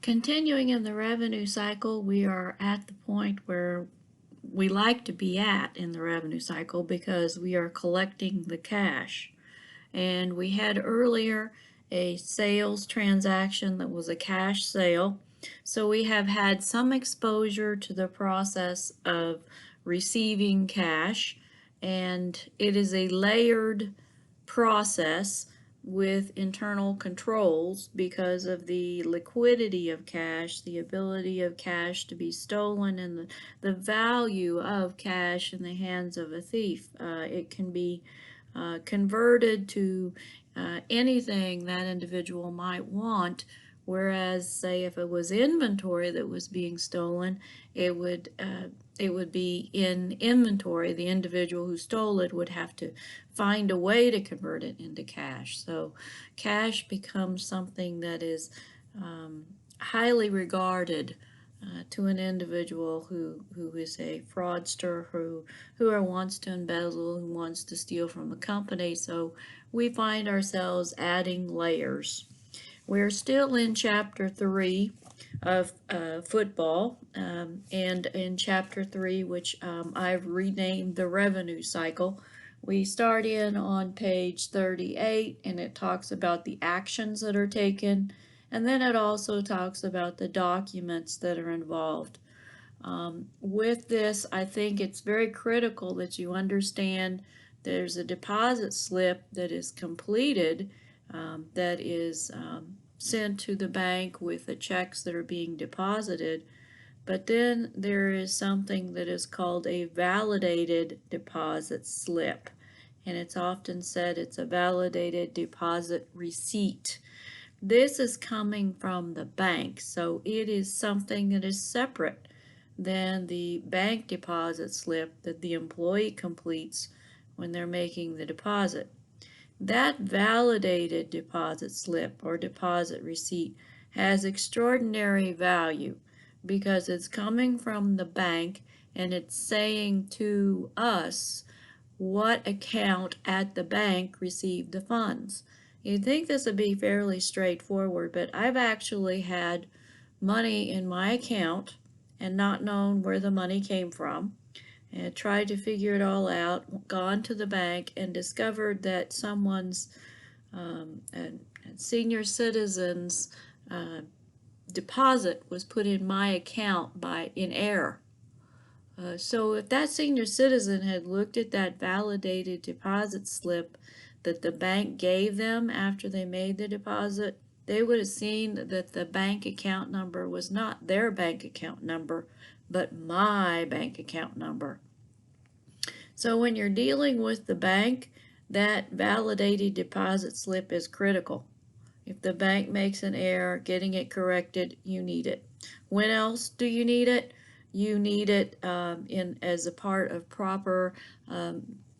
Continuing in the revenue cycle, we are at the point where we like to be at in the revenue cycle because we are collecting the cash. And we had earlier a sales transaction that was a cash sale. So we have had some exposure to the process of receiving cash, and it is a layered process with internal controls because of the liquidity of cash, the ability of cash to be stolen, and the value of cash in the hands of a thief. It can be converted to anything that individual might want, whereas say if it was inventory that was being stolen, it would be in inventory. The individual who stole it would have to find a way to convert it into cash. So cash becomes something that is highly regarded to an individual who is a fraudster, who wants to embezzle, who wants to steal from a company. So we find ourselves adding layers. We're still in chapter 3 of football, and in chapter 3, which I've renamed the revenue cycle, we start in on page 38, and it talks about the actions that are taken, and then it also talks about the documents that are involved. With this, I think it's very critical that you understand there's a deposit slip that is completed, that is sent to the bank with the checks that are being deposited. But then there is something that is called a validated deposit slip. And it's often said it's a validated deposit receipt. This is coming from the bank, so it is something that is separate than the bank deposit slip that the employee completes when they're making the deposit. That validated deposit slip or deposit receipt has extraordinary value because it's coming from the bank and it's saying to us what account at the bank received the funds. You'd think this would be fairly straightforward, but I've actually had money in my account and not known where the money came from, and tried to figure it all out, gone to the bank and discovered that someone's senior citizen's deposit was put in my account in error. So if that senior citizen had looked at that validated deposit slip that the bank gave them after they made the deposit, they would have seen that the bank account number was not their bank account number, but my bank account number. So when you're dealing with the bank, that validated deposit slip is critical. If the bank makes an error, getting it corrected, you need it. When else do you need it? You need it as a part of proper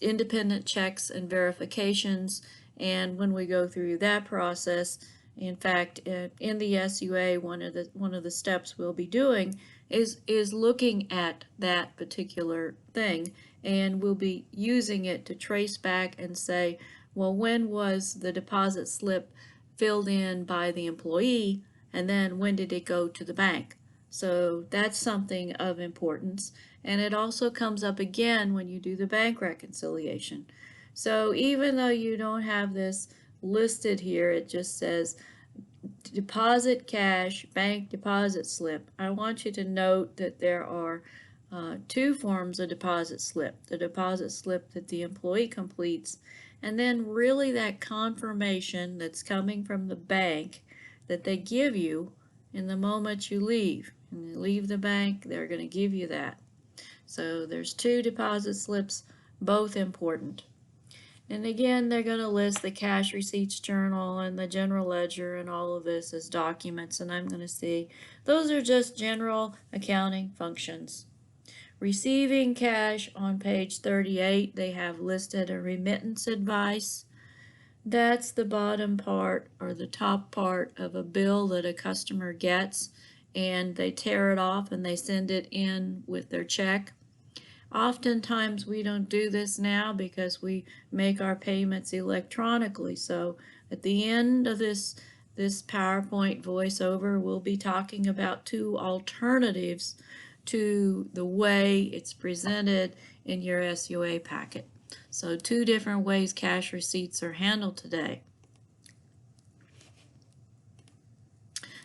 independent checks and verifications. And when we go through that process, in fact, in the SUA, one of the steps we'll be doing is looking at that particular thing, and we'll be using it to trace back and say, well, when was the deposit slip filled in by the employee, and then when did it go to the bank? So that's something of importance, and it also comes up again when you do the bank reconciliation. So even though you don't have this listed here, it just says deposit cash, bank deposit slip. I want you to note that there are two forms of deposit slip. The deposit slip that the employee completes, and then really that confirmation that's coming from the bank that they give you in the moment you leave. When you leave the bank, they're going to give you that. So there's two deposit slips, both important. And again, they're going to list the cash receipts journal and the general ledger and all of this as documents, and I'm going to see those are just general accounting functions. Receiving cash on page 38, they have listed a remittance advice. That's the bottom part or the top part of a bill that a customer gets, and they tear it off and they send it in with their check. Oftentimes we don't do this now because we make our payments electronically. So at the end of this This PowerPoint voiceover will be talking about two alternatives to the way it's presented in your SUA packet. So two different ways cash receipts are handled today.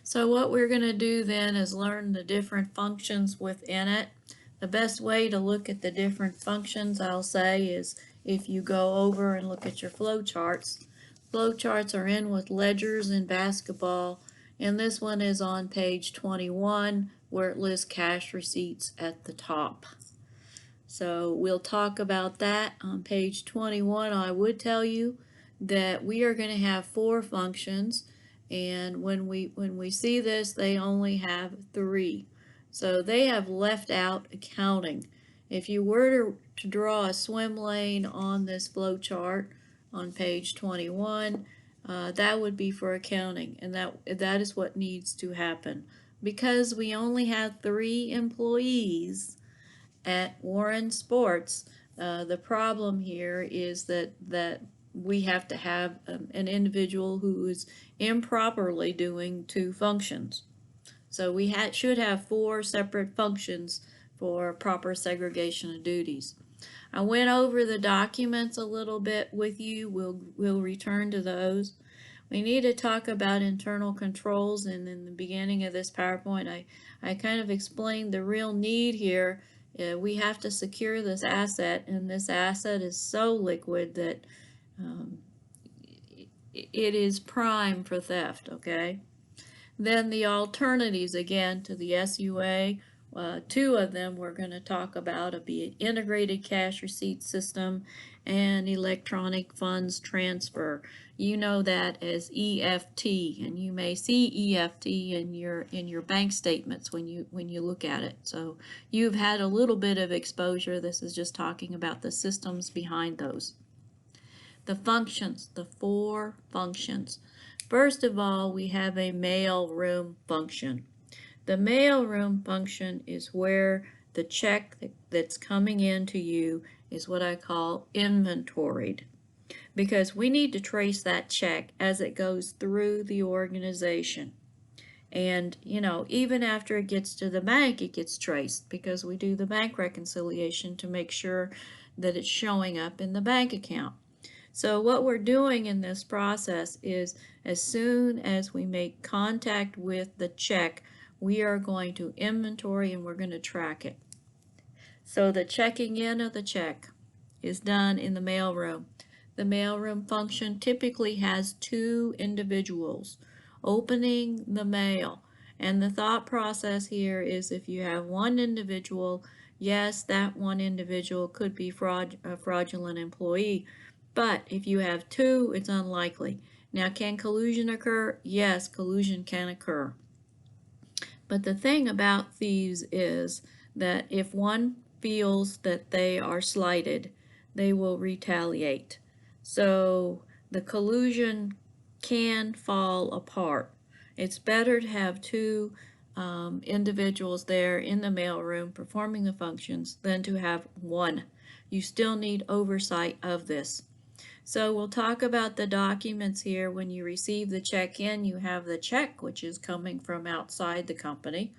So what we're going to do then is learn the different functions within it. The best way to look at the different functions, I'll say, is if you go over and look at your flow charts. Flow charts are in with ledgers in basketball, and this one is on page 21 where it lists cash receipts at the top. So we'll talk about that on page 21. I would tell you that we are going to have 4 functions, and when we see this, they only have 3. So they have left out accounting. If you were to draw a swim lane on this flow chart on page 21, that would be for accounting, and that is what needs to happen. Because we only have 3 employees at Warren Sports, the problem here is that we have to have an individual who is improperly doing 2 functions. So we should have 4 separate functions for proper segregation of duties. I went over the documents a little bit with you. We'll return to those. We need to talk about internal controls, and in the beginning of this PowerPoint I kind of explained the real need here. We have to secure this asset, and this asset is so liquid that it is prime for theft, okay? Then the alternatives again to the SUA, 2 of them we're going to talk about, be an integrated cash receipt system and electronic funds transfer. You know that as EFT, and you may see EFT in your bank statements when you look at it. So you've had a little bit of exposure. This is just talking about the systems behind those. The functions, the 4 functions. First of all, we have a mail room function. The mail room function is where the check that's coming in to you is what I call inventoried, because we need to trace that check as it goes through the organization. And, even after it gets to the bank, it gets traced because we do the bank reconciliation to make sure that it's showing up in the bank account. So what we're doing in this process is as soon as we make contact with the check, we are going to inventory and we're going to track it. So the checking in of the check is done in the mailroom. The mailroom function typically has 2 individuals opening the mail. And the thought process here is if you have 1 individual, yes, that 1 individual could be a fraudulent employee. But if you have 2, it's unlikely. Now, can collusion occur? Yes, collusion can occur. But the thing about thieves is that if one feels that they are slighted, they will retaliate. So the collusion can fall apart. It's better to have 2 individuals there in the mailroom performing the functions than to have 1. You still need oversight of this. So we'll talk about the documents here. When you receive the check in, you have the check, which is coming from outside the company.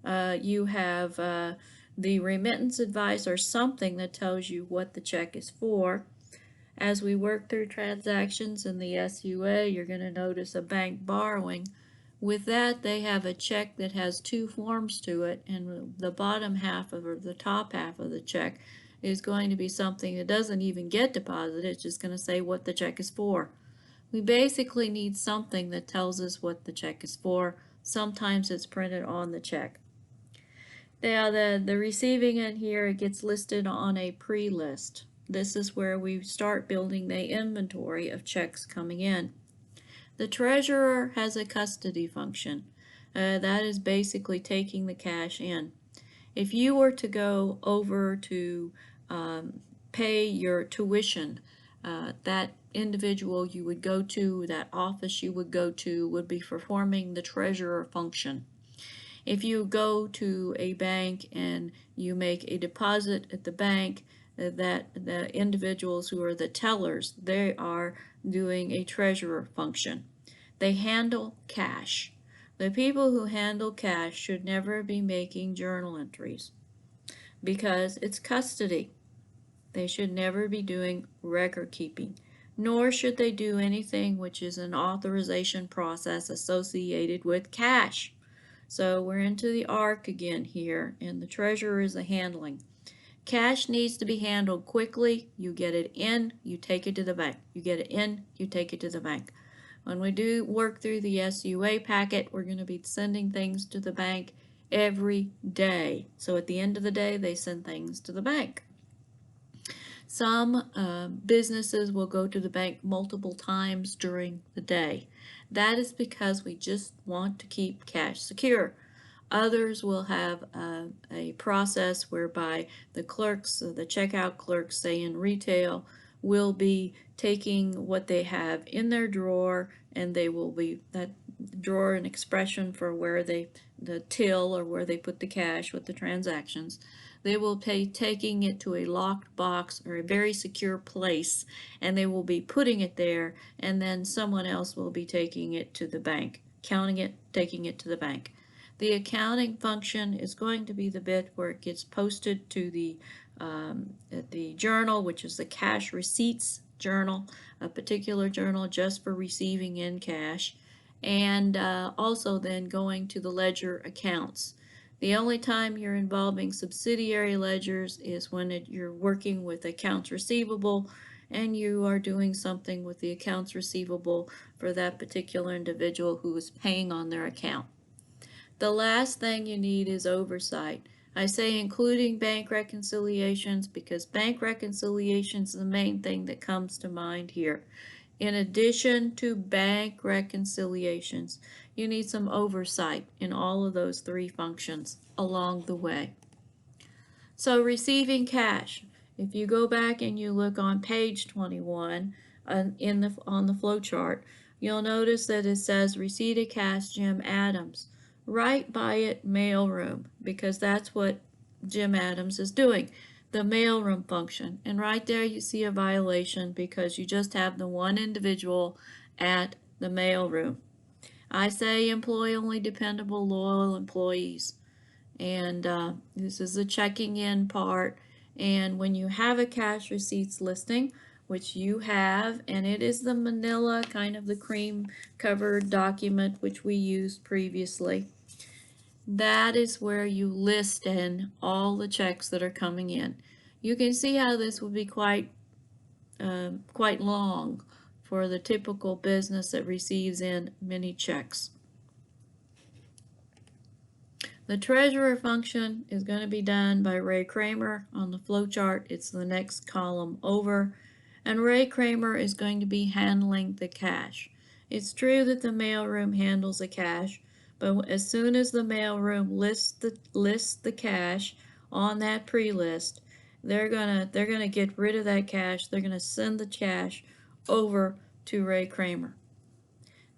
You have the remittance advice or something that tells you what the check is for. As we work through transactions in the SUA, you're going to notice a bank borrowing. With that, they have a check that has 2 forms to it, and the bottom half or the top half of the check is going to be something that doesn't even get deposited. It's just going to say what the check is for. We basically need something that tells us what the check is for. Sometimes it's printed on the check. Now the receiving in here, it gets listed on a pre-list. This is where we start building the inventory of checks coming in. The treasurer has a custody function. That is basically taking the cash in. If you were to go over to pay your tuition, that individual you would go to, that office you would go to, would be performing the treasurer function. If you go to a bank and you make a deposit at the bank, that the individuals who are the tellers, they are doing a treasurer function. They handle cash. The people who handle cash should never be making journal entries because it's custody. They should never be doing record keeping, nor should they do anything which is an authorization process associated with cash. So we're into the ARC again here, and the treasurer is the handling. Cash needs to be handled quickly. You get it in, you take it to the bank. You get it in, you take it to the bank. When we do work through the SUA packet, we're going to be sending things to the bank every day. So at the end of the day, they send things to the bank. Some businesses will go to the bank multiple times during the day. That is because we just want to keep cash secure. Others will have a process whereby the clerks, the checkout clerks, say in retail, will be taking what they have in their drawer, and they will be, that drawer an expression for where they, the till or where they put the cash with the transactions. They will be taking it to a locked box or a very secure place, and they will be putting it there, and then someone else will be taking it to the bank, counting it, taking it to the bank. The accounting function is going to be the bit where it gets posted to the journal, which is the cash receipts journal, a particular journal just for receiving in cash, and also then going to the ledger accounts. The only time you're involving subsidiary ledgers is when you're working with accounts receivable and you are doing something with the accounts receivable for that particular individual who is paying on their account. The last thing you need is oversight. I say including bank reconciliations because bank reconciliations is the main thing that comes to mind here. In addition to bank reconciliations, you need some oversight in all of those three functions along the way. So receiving cash. If you go back and you look on page 21 on the flow chart, you'll notice that it says receipt of cash Jim Adams. Right by it mailroom, because that's what Jim Adams is doing, the mailroom function. And right there you see a violation because you just have the one individual at the mailroom. I say employ only dependable, loyal employees. And this is the checking in part. And when you have a cash receipts listing, which you have, and it is the manila, kind of the cream covered document which we used previously, that is where you list in all the checks that are coming in. You can see how this would be quite long for the typical business that receives in many checks. The treasurer function is going to be done by Ray Kramer on the flow chart. It's the next column over, and Ray Kramer is going to be handling the cash. It's true that the mailroom handles the cash, but as soon as the mailroom lists the cash on that pre-list, they're gonna get rid of that cash. They're gonna send the cash over to Ray Kramer.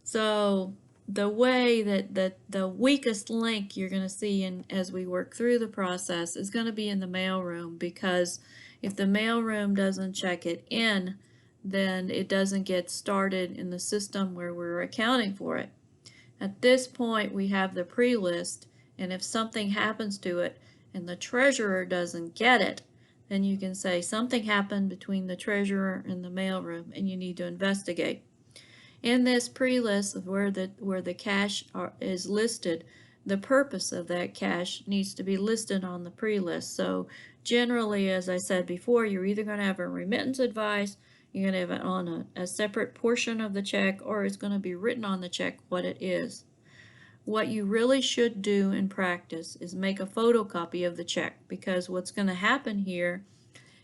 So the way that the weakest link you're going to see as we work through the process is going to be in the mailroom, because if the mailroom doesn't check it in, then it doesn't get started in the system where we're accounting for it. At this point we have the pre-list, and if something happens to it and the treasurer doesn't get it, then you can say something happened between the treasurer and the mailroom and you need to investigate. In this pre-list of where the cash is listed, the purpose of that cash needs to be listed on the pre-list. So generally, as I said before, you're either going to have a remittance advice, you're going to have it on a separate portion of the check, or it's going to be written on the check what it is. What you really should do in practice is make a photocopy of the check, because what's going to happen here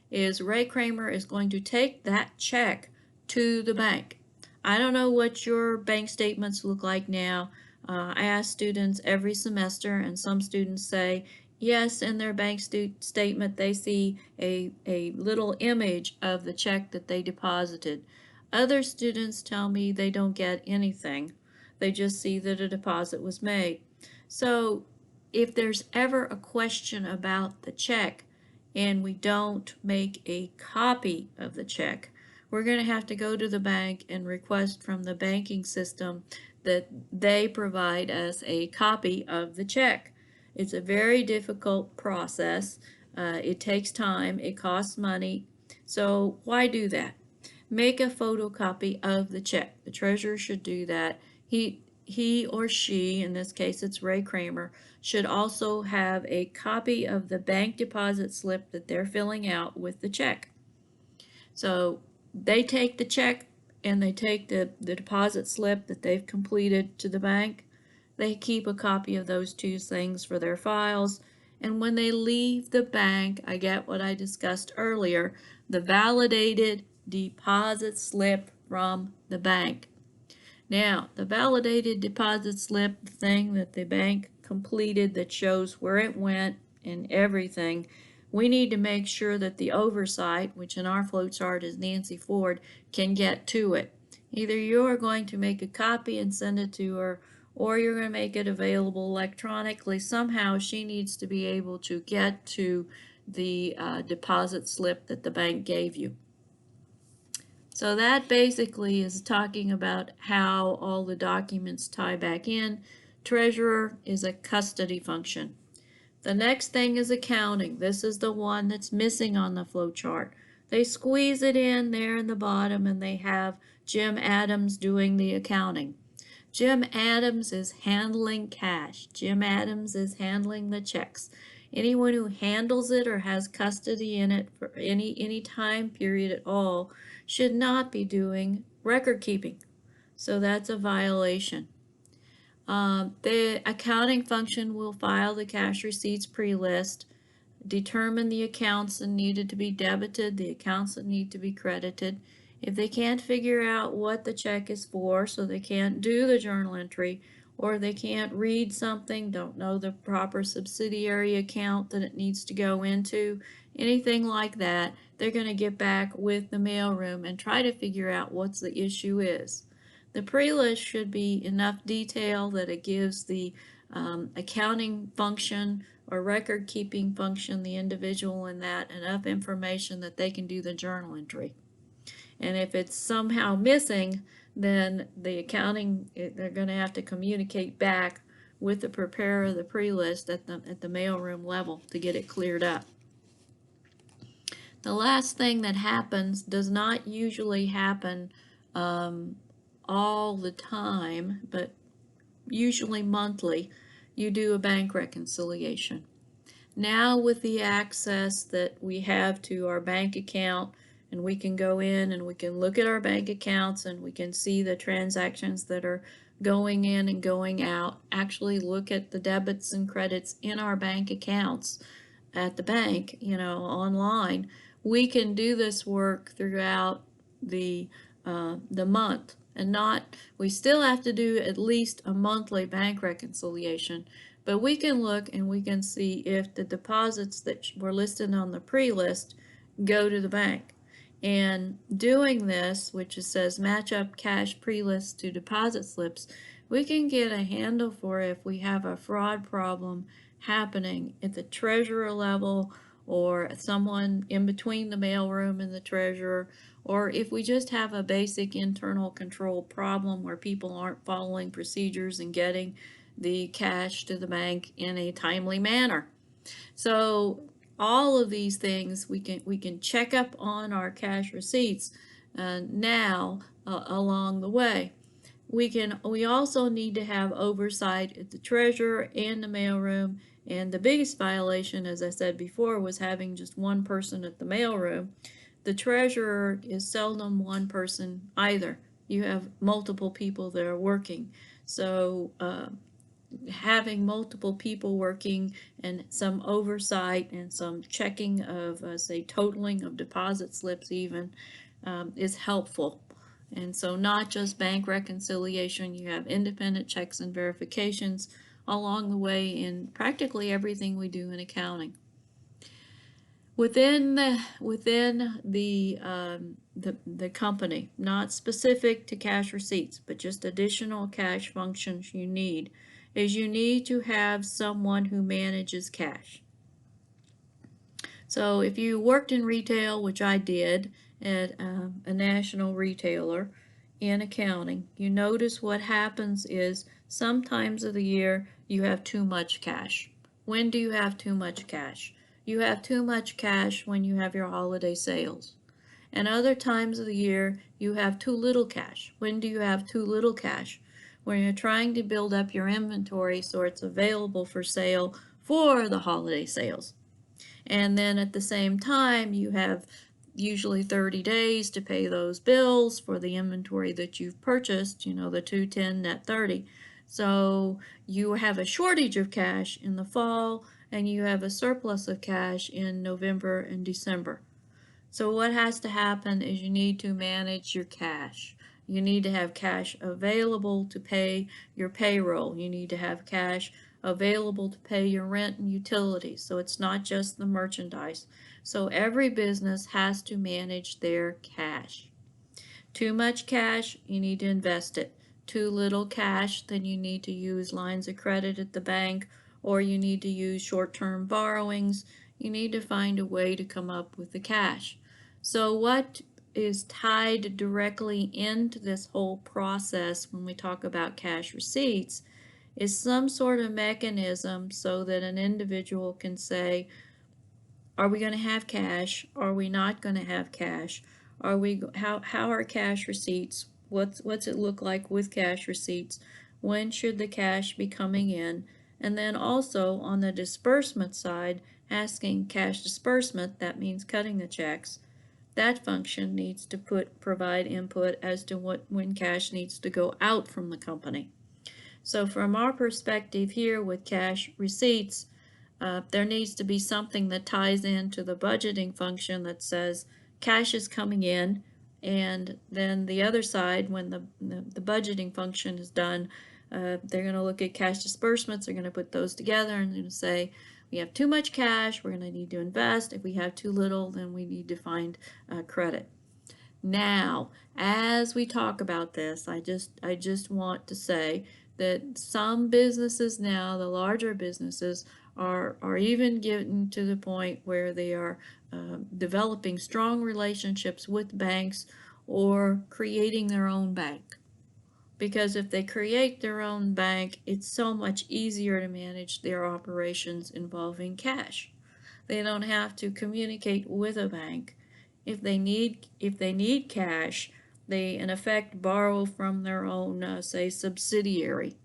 is Ray Kramer is going to take that check to the bank. I don't know what your bank statements look like now. I ask students every semester, and some students say yes, in their bank statement they see a little image of the check that they deposited. Other students tell me they don't get anything. They just see that a deposit was made. So if there's ever a question about the check and we don't make a copy of the check, we're going to have to go to the bank and request from the banking system that they provide us a copy of the check. It's a very difficult process. It takes time, it costs money. So why do that? Make a photocopy of the check. The treasurer should do that. He or she, in this case it's Ray Kramer, should also have a copy of the bank deposit slip that they're filling out with the check. So they take the check and they take the deposit slip that they've completed to the bank. They keep a copy of those two things for their files. And when they leave the bank, I get what I discussed earlier, the validated deposit slip from the bank. Now, the validated deposit slip, the thing that the bank completed that shows where it went and everything, we need to make sure that the oversight, which in our flowchart is Nancy Ford, can get to it. Either you're going to make a copy and send it to her, or you're going to make it available electronically. Somehow she needs to be able to get to the deposit slip that the bank gave you. So that basically is talking about how all the documents tie back in. Treasurer is a custody function. The next thing is accounting. This is the one that's missing on the flow chart. They squeeze it in there in the bottom and they have Jim Adams doing the accounting. Jim Adams is handling cash. Jim Adams is handling the checks. Anyone who handles it or has custody in it for any time period at all should not be doing record keeping. So that's a violation. The accounting function will file the cash receipts pre-list, determine the accounts that needed to be debited, the accounts that need to be credited. If they can't figure out what the check is for, so they can't do the journal entry, or they can't read something, don't know the proper subsidiary account that it needs to go into, anything like that, they're going to get back with the mailroom and try to figure out what the issue is. The pre-list should be enough detail that it gives the accounting function or record keeping function, the individual in that, enough information that they can do the journal entry. And if it's somehow missing, then the accounting, they're going to have to communicate back with the preparer of the pre-list at the mailroom level to get it cleared up. The last thing that happens does not usually happen all the time, but usually monthly, you do a bank reconciliation. Now with the access that we have to our bank account, and we can go in and we can look at our bank accounts and we can see the transactions that are going in and going out, actually look at the debits and credits in our bank accounts at the bank, online. We can do this work throughout the month, and we still have to do at least a monthly bank reconciliation, but we can look and we can see if the deposits that were listed on the pre-list go to the bank. And doing this, which it says match up cash pre-list to deposit slips, we can get a handle for if we have a fraud problem happening at the treasurer level, or someone in between the mailroom and the treasurer, or if we just have a basic internal control problem where people aren't following procedures and getting the cash to the bank in a timely manner. So all of these things we can check up on our cash receipts now along the way. We also need to have oversight at the treasurer and the mailroom, and the biggest violation, as I said before, was having just one person at the mailroom. The treasurer is seldom one person either. You have multiple people that are working. So having multiple people working and some oversight and some checking of, say, totaling of deposit slips even, is helpful. And so not just bank reconciliation, you have independent checks and verifications along the way in practically everything we do in accounting. Within the company, not specific to cash receipts, but just additional cash functions you need to have someone who manages cash. So if you worked in retail, which I did at a national retailer, in accounting, you notice what happens is sometimes of the year you have too much cash. When do you have too much cash? You have too much cash when you have your holiday sales. And other times of the year you have too little cash. When do you have too little cash? When you're trying to build up your inventory so it's available for sale for the holiday sales. And then at the same time, you have usually 30 days to pay those bills for the inventory that you've purchased, the 210 net 30. So you have a shortage of cash in the fall and you have a surplus of cash in November and December. So what has to happen is you need to manage your cash. You need to have cash available to pay your payroll. You need to have cash available to pay your rent and utilities. So it's not just the merchandise. So every business has to manage their cash. Too much cash, you need to invest it. Too little cash, then you need to use lines of credit at the bank, or you need to use short-term borrowings. You need to find a way to come up with the cash. So what is tied directly into this whole process when we talk about cash receipts is some sort of mechanism so that an individual can say, are we going to have cash? Are we not going to have cash? How are cash receipts? What's it look like with cash receipts? When should the cash be coming in? And then also on the disbursement side, asking cash disbursement, that means cutting the checks. That function needs to provide input as to when cash needs to go out from the company. So from our perspective here with cash receipts, there needs to be something that ties into the budgeting function that says cash is coming in, and then the other side, when the budgeting function is done, they're going to look at cash disbursements, they're going to put those together and they're going to say, we have too much cash, we're going to need to invest. If we have too little, then we need to find credit. Now, as we talk about this, I just want to say that some businesses now, the larger businesses, are even getting to the point where they are developing strong relationships with banks or creating their own bank. Because if they create their own bank, it's so much easier to manage their operations involving cash. They don't have to communicate with a bank. If they need cash, they in effect borrow from their own, say, subsidiary.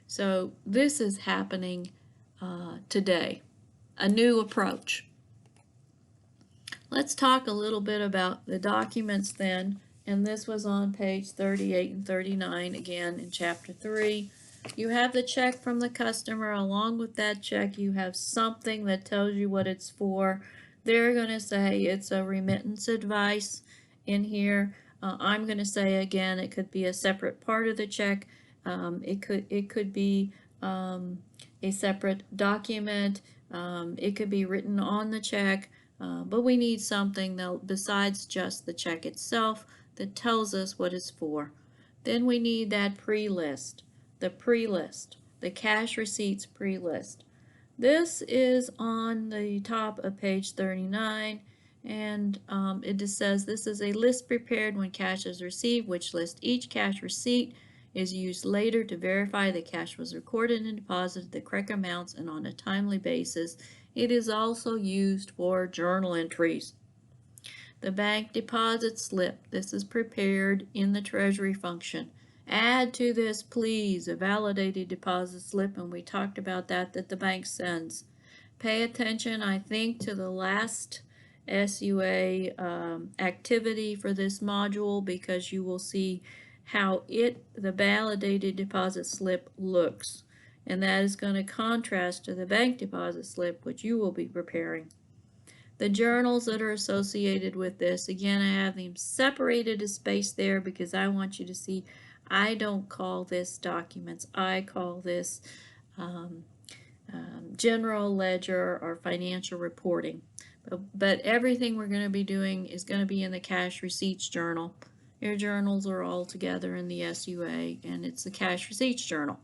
So this is happening today, a new approach. Let's talk a little bit about the documents then, and this was on page 38 and 39 again in chapter 3. You have the check from the customer. Along with that check, you have something that tells you what it's for. They're going to say it's a remittance advice in here. I'm going to say again, it could be a separate part of the check. It could be a separate document. It could be written on the check. But we need something that, besides just the check itself, that tells us what it's for. Then we need that pre-list, the cash receipts pre-list. This is on the top of page 39, and it just says this is a list prepared when cash is received, which list each cash receipt is used later to verify the cash was recorded and deposited the correct amounts and on a timely basis. It is also used for journal entries. The bank deposit slip. This is prepared in the treasury function. Add to this, please, a validated deposit slip, and we talked about that the bank sends. Pay attention, I think, to the last SUA activity for this module, because you will see how the validated deposit slip looks. And that is going to contrast to the bank deposit slip, which you will be preparing. The journals that are associated with this, again, I have them separated a space there because I want you to see I don't call this documents. I call this general ledger or financial reporting. But everything we're going to be doing is going to be in the cash receipts journal. Your journals are all together in the SUA, and it's the cash receipts journal.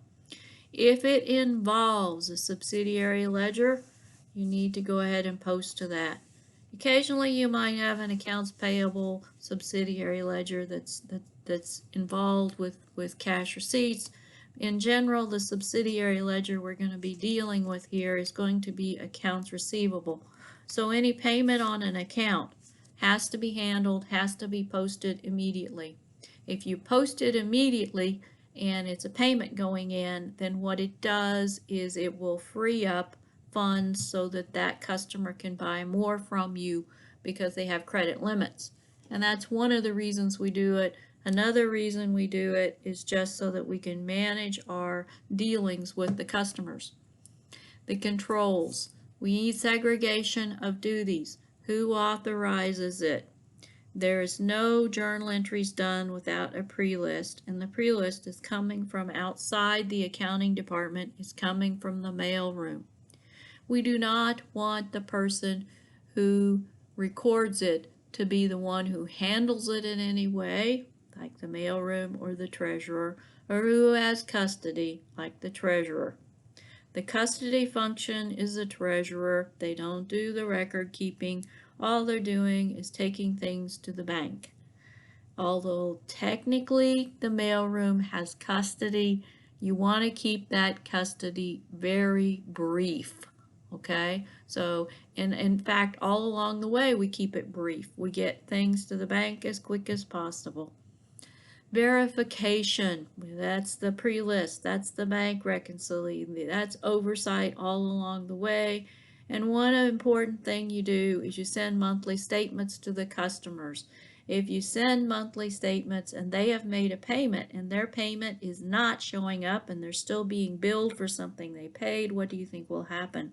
If it involves a subsidiary ledger, you need to go ahead and post to that. Occasionally you might have an accounts payable subsidiary ledger that's that's involved with cash receipts. In general, the subsidiary ledger we're going to be dealing with here is going to be accounts receivable. So any payment on an account has to be handled, has to be posted immediately. If you post it immediately and it's a payment going in, then what it does is it will free up funds so that that customer can buy more from you because they have credit limits. And that's one of the reasons we do it. Another reason we do it is just so that we can manage our dealings with the customers. The controls. We need segregation of duties. Who authorizes it? There is no journal entries done without a pre-list, and the pre-list is coming from outside the accounting department, is coming from the mailroom. We do not want the person who records it to be the one who handles it in any way, like the mailroom or the treasurer, or who has custody, like the treasurer. The custody function is the treasurer. They don't do the record keeping. All they're doing is taking things to the bank. Although technically the mailroom has custody, you want to keep that custody very brief. Okay, so in fact, all along the way, we keep it brief. We get things to the bank as quick as possible. Verification, that's the pre-list, that's the bank reconciliation, that's oversight all along the way. And one important thing you do is you send monthly statements to the customers. If you send monthly statements and they have made a payment and their payment is not showing up and they're still being billed for something they paid, what do you think will happen?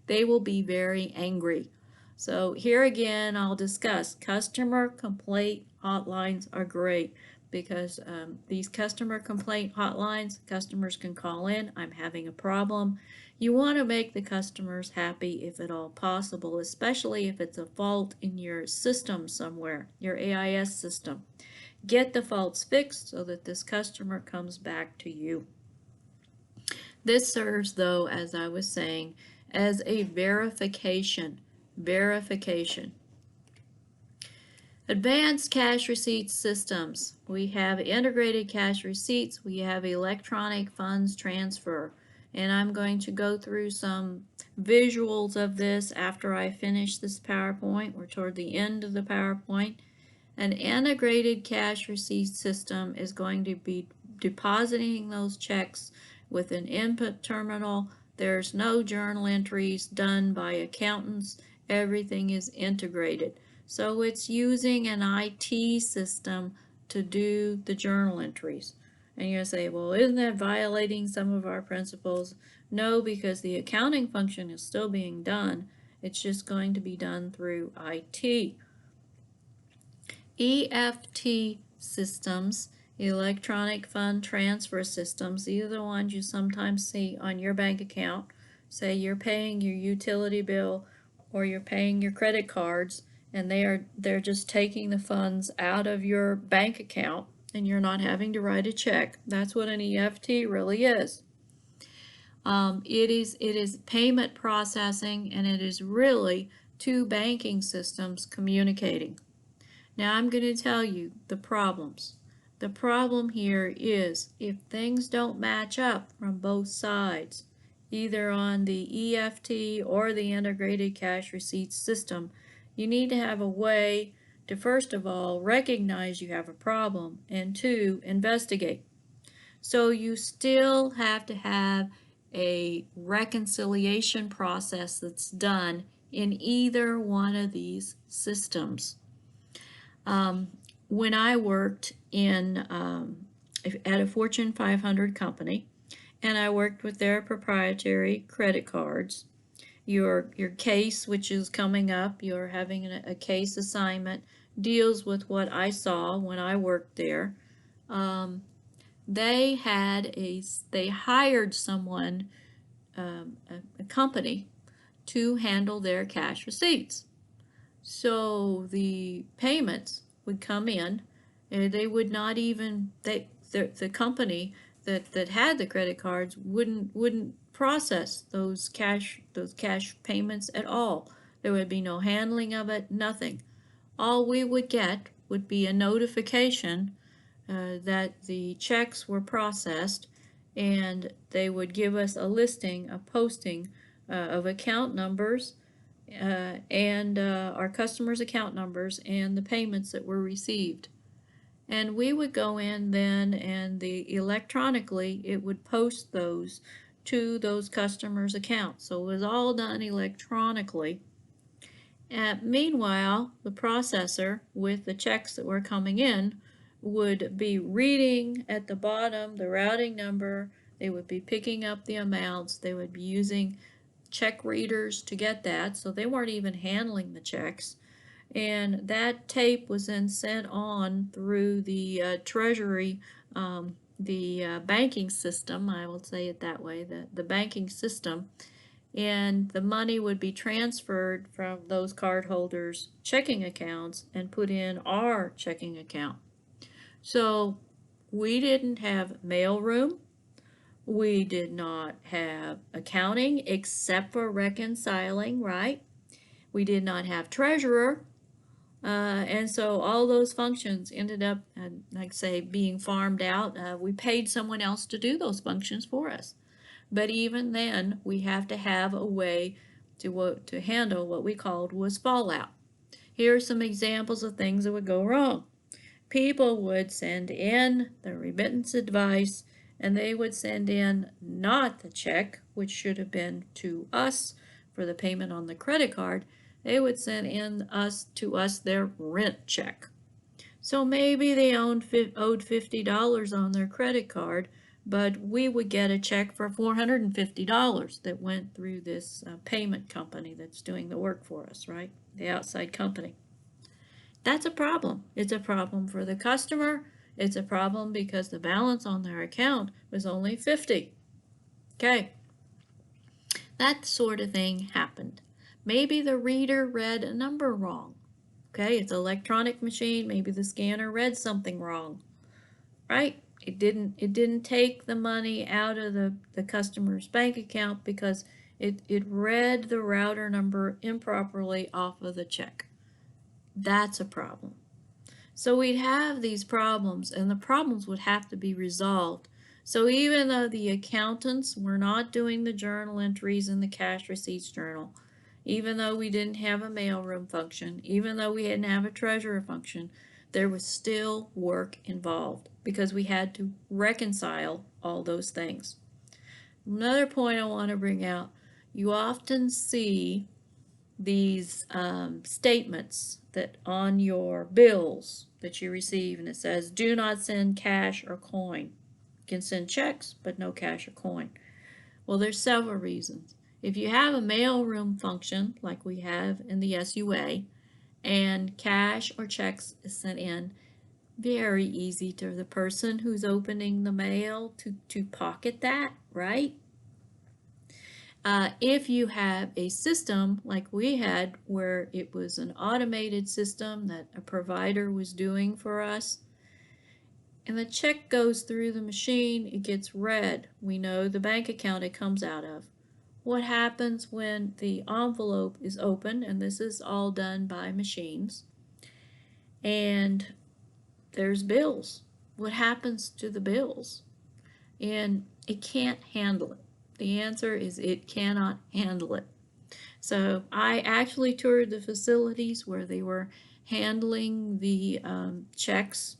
They will be very angry. So here again, I'll discuss customer complaint hotlines are great because these customer complaint hotlines, customers can call in, I'm having a problem. You want to make the customers happy if at all possible, especially if it's a fault in your system somewhere, your AIS system. Get the faults fixed so that this customer comes back to you. This serves, though, as I was saying, as a verification. Advanced cash receipts systems. We have integrated cash receipts. We have electronic funds transfer. And I'm going to go through some visuals of this after I finish this PowerPoint. We're toward the end of the PowerPoint. An integrated cash receipt system is going to be depositing those checks with an input terminal. There's no journal entries done by accountants. Everything is integrated. So it's using an IT system to do the journal entries. And you're going to say, well, isn't that violating some of our principles? No, because the accounting function is still being done. It's just going to be done through IT. EFT systems, electronic fund transfer systems, these are the ones you sometimes see on your bank account. Say you're paying your utility bill or you're paying your credit cards and they're just taking the funds out of your bank account and you're not having to write a check. That's what an EFT really is. It is payment processing, and it is really two banking systems communicating. Now I'm going to tell you the problems. The problem here is if things don't match up from both sides, either on the EFT or the integrated cash receipts system, you need to have a way to, first of all, recognize you have a problem, and two, investigate. So you still have to have a reconciliation process that's done in either one of these systems. When I worked at a Fortune 500 company, and I worked with their proprietary credit cards, your case, which is coming up, you're having a case assignment, deals with what I saw when I worked there. They hired someone, a company, to handle their cash receipts. So the payments would come in, and they would not even, the company that had the credit cards wouldn't process those cash payments at all. There would be no handling of it, nothing. All we would get would be a notification that the checks were processed, and they would give us a listing, a posting of account numbers and our customers' account numbers and the payments that were received. And we would go in then and electronically it would post those to those customers' accounts. So it was all done electronically. Meanwhile, the processor with the checks that were coming in would be reading at the bottom the routing number. They would be picking up the amounts. They would be using check readers to get that, so they weren't even handling the checks. And that tape was then sent on through the Treasury, the banking system, I will say it that way, the banking system, and the money would be transferred from those cardholders' checking accounts and put in our checking account. So we didn't have mailroom. We did not have accounting except for reconciling, right? We did not have treasurer. And so all those functions ended up, like say, being farmed out. We paid someone else to do those functions for us. But even then, we have to have a way to handle what we called was fallout. Here are some examples of things that would go wrong. People would send in the remittance advice, and they would send in not the check, which should have been to us for the payment on the credit card. They would send in to us their rent check. So maybe they owed $50 on their credit card, but we would get a check for $450 that went through this payment company that's doing the work for us, right? The outside company. That's a problem. It's a problem for the customer. It's a problem because the balance on their account was only 50. Okay, that sort of thing happened. Maybe the reader read a number wrong. Okay, it's an electronic machine. Maybe the scanner read something wrong, right? It didn't take the money out of the customer's bank account because it read the router number improperly off of the check. That's a problem. So we'd have these problems, and the problems would have to be resolved. So even though the accountants were not doing the journal entries in the cash receipts journal, even though we didn't have a mailroom function, even though we didn't have a treasurer function, there was still work involved because we had to reconcile all those things. Another point I want to bring out, you often see these statements that on your bills that you receive, and it says do not send cash or coin. You can send checks but no cash or coin. Well, there's several reasons. If you have a mailroom function like we have in the SUA and cash or checks is sent in, very easy to the person who's opening the mail to pocket that, right? If you have a system like we had where it was an automated system that a provider was doing for us, and the check goes through the machine, it gets read. We know the bank account it comes out of. What happens when the envelope is open, and this is all done by machines, and there's bills? What happens to the bills? And it can't handle it. The answer is it cannot handle it. So I actually toured the facilities where they were handling the checks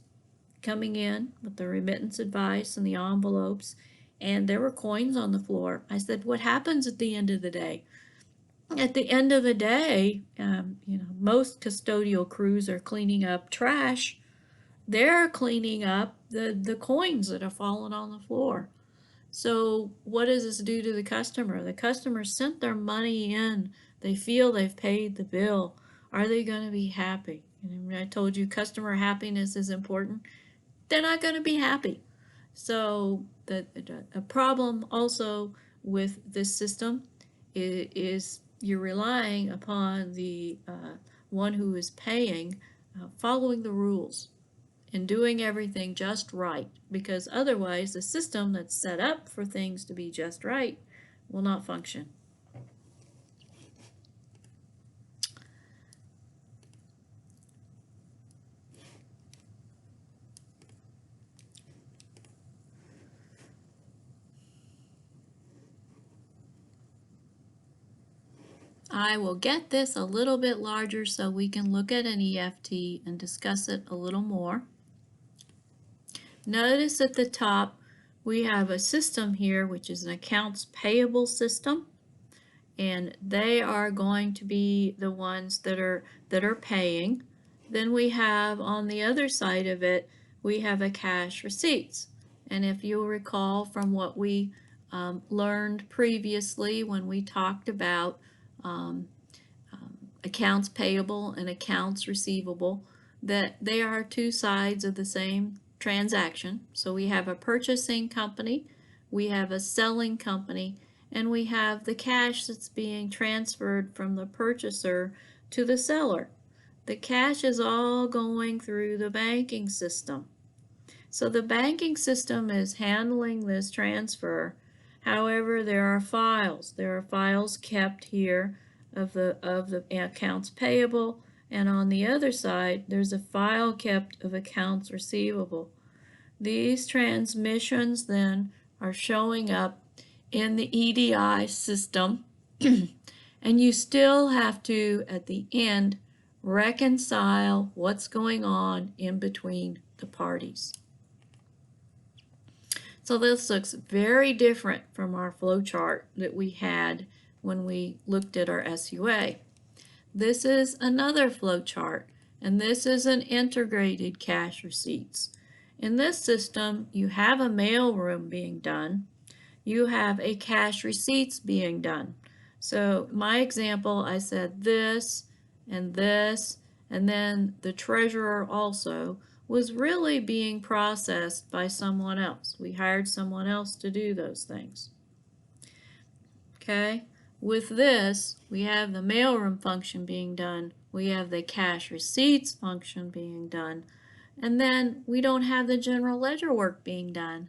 coming in with the remittance advice and the envelopes, and there were coins on the floor. I said, what happens at the end of the day? At the end of the day, most custodial crews are cleaning up trash. They're cleaning up the coins that have fallen on the floor. So what does this do to the customer? The customer sent their money in. They feel they've paid the bill. Are they going to be happy? And I told you customer happiness is important. They're not going to be happy. So a problem also with this system is you're relying upon the one who is paying following the rules and doing everything just right, because otherwise the system that's set up for things to be just right will not function. I will get this a little bit larger so we can look at an EFT and discuss it a little more. Notice at the top we have a system here which is an accounts payable system, and they are going to be the ones that are paying. Then we have on the other side of it, we have a cash receipts. And if you'll recall from what we learned previously when we talked about accounts payable and accounts receivable, that they are two sides of the same transaction. So we have a purchasing company, we have a selling company, and we have the cash that's being transferred from the purchaser to the seller. The cash is all going through the banking system. So the banking system is handling this transfer. However, there are files. There are files kept here of the accounts payable, and on the other side there's a file kept of accounts receivable. These transmissions then are showing up in the EDI system and you still have to at the end reconcile what's going on in between the parties. So this looks very different from our flow chart that we had when we looked at our SUA. This is another flow chart, and this is an integrated cash receipts. In this system, you have a mailroom being done. You have a cash receipts being done. So my example, I said this, and then the treasurer also was really being processed by someone else. We hired someone else to do those things. Okay, with this, we have the mailroom function being done, we have the cash receipts function being done, and then we don't have the general ledger work being done.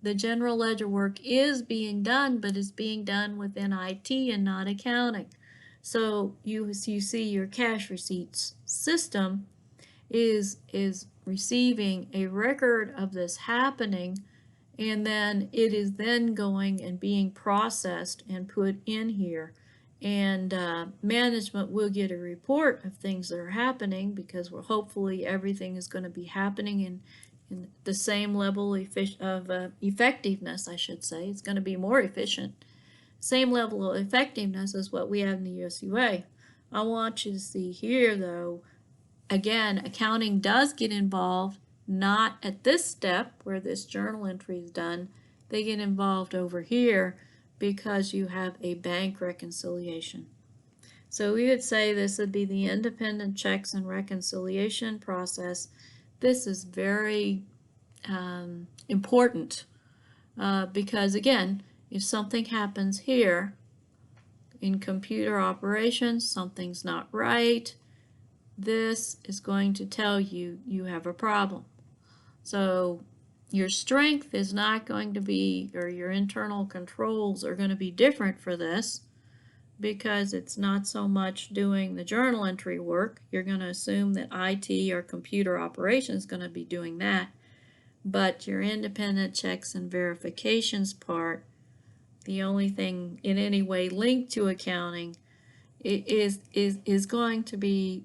The general ledger work is being done, but it's being done within IT and not accounting. So you see your cash receipts system is receiving a record of this happening, and then it is then going and being processed and put in here, and management will get a report of things that are happening because hopefully everything is going to be happening in the same level of effectiveness, I should say. It's going to be more efficient. Same level of effectiveness as what we have in the USUA. I want you to see here though, again, accounting does get involved, not at this step where this journal entry is done. They get involved over here because you have a bank reconciliation. So we would say this would be the independent checks and reconciliation process. This is very important because, again, if something happens here in computer operations, something's not right, this is going to tell you you have a problem. So your strength is not going to be, or your internal controls are going to be different for this because it's not so much doing the journal entry work. You're going to assume that IT or computer operations is going to be doing that. But your independent checks and verifications part, the only thing in any way linked to accounting, is going to be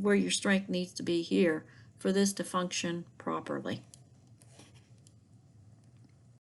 where your strength needs to be here for this to function properly.